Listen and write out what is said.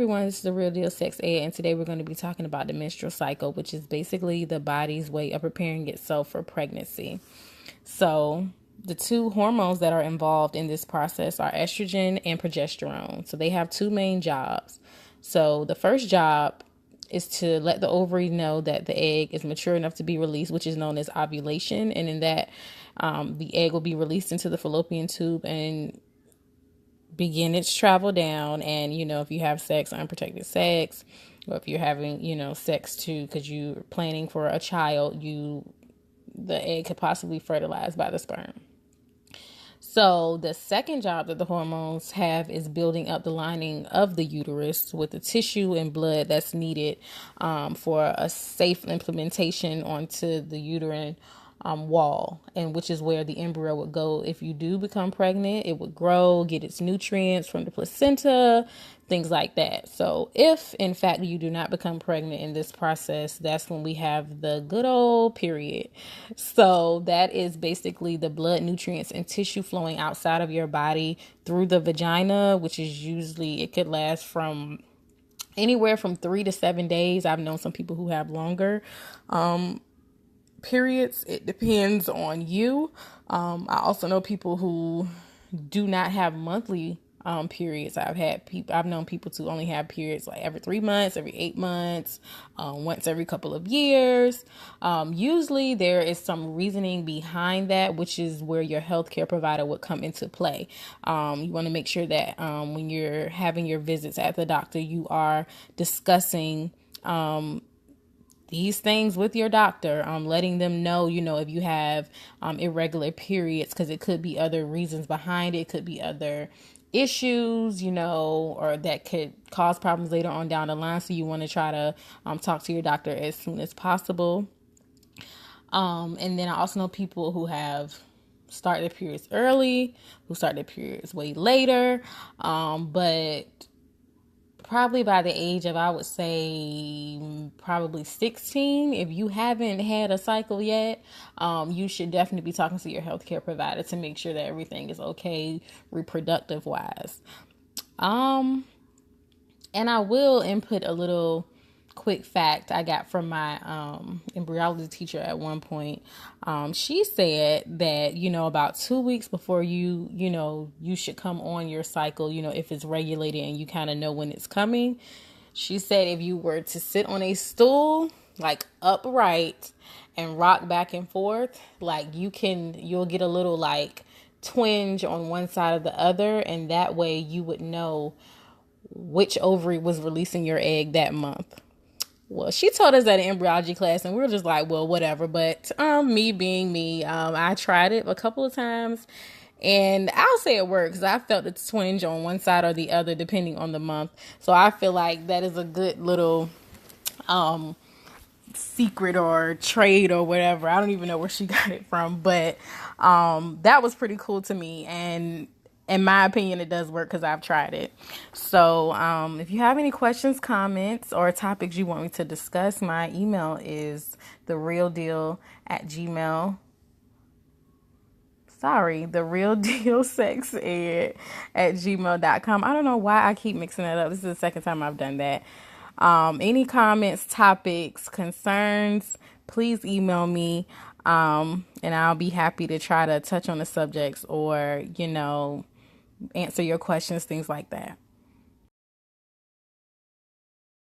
everyone, this is the Real Deal Sex Ed, and today we're going to be talking about the menstrual cycle, which is basically the body's way of preparing itself for pregnancy. So the two hormones that are involved in this process are estrogen and progesterone. So they have two main jobs. So the first job is to let the ovary know that the egg is mature enough to be released, which is known as ovulation. And in that, the egg will be released into the fallopian tube and begin its travel down. And if you have sex, unprotected sex, or if you're having sex too because you're planning for a child, the egg could possibly fertilize by the sperm. So the second job that the hormones have is building up the lining of the uterus with the tissue and blood that's needed for a safe implementation onto the uterine wall, and which is where the embryo would go if you do become pregnant. It would grow, get its nutrients from the placenta, things like that. So if in fact you do not become pregnant in this process, that's when we have the good old period. So that is basically the blood, nutrients, and tissue flowing outside of your body through the vagina, which is usually, it could last from anywhere from 3 to 7 days. I've known some people who have longer periods. It depends on you. I also know people who do not have monthly periods. I've known people to only have periods like every 3 months, every 8 months, once every couple of years. Usually there is some reasoning behind that, which is where your healthcare provider would come into play. You want to make sure that when you're having your visits at the doctor, you are discussing these things with your doctor, letting them know, if you have irregular periods, because it could be other reasons behind it. It could be other issues, or that could cause problems later on down the line. So you want to try to talk to your doctor as soon as possible. And then I also know people who have started their periods early, who start their periods way later, but probably by the age of, I would say, probably 16. If you haven't had a cycle yet, you should definitely be talking to your healthcare provider to make sure that everything is okay reproductive wise. And I will input a little quick fact I got from my embryology teacher at one point. She said that about 2 weeks before you should come on your cycle, if it's regulated and you kind of know when it's coming. She said if you were to sit on a stool like upright and rock back and forth, like you'll get a little like twinge on one side or the other, and that way you would know which ovary was releasing your egg that month. Well, she taught us that in embryology class, and we were just like, well, whatever. But me being me, I tried it a couple of times, and I'll say it works. I felt the twinge on one side or the other, depending on the month. So I feel like that is a good little secret or trade or whatever. I don't even know where she got it from, but that was pretty cool to me. And in my opinion, it does work because I've tried it. So if you have any questions, comments, or topics you want me to discuss, my email is therealdealsexed@gmail.com. I don't know why I keep mixing that up. This is the second time I've done that. Any comments, topics, concerns, please email me. And I'll be happy to try to touch on the subjects or, answer your questions, things like that.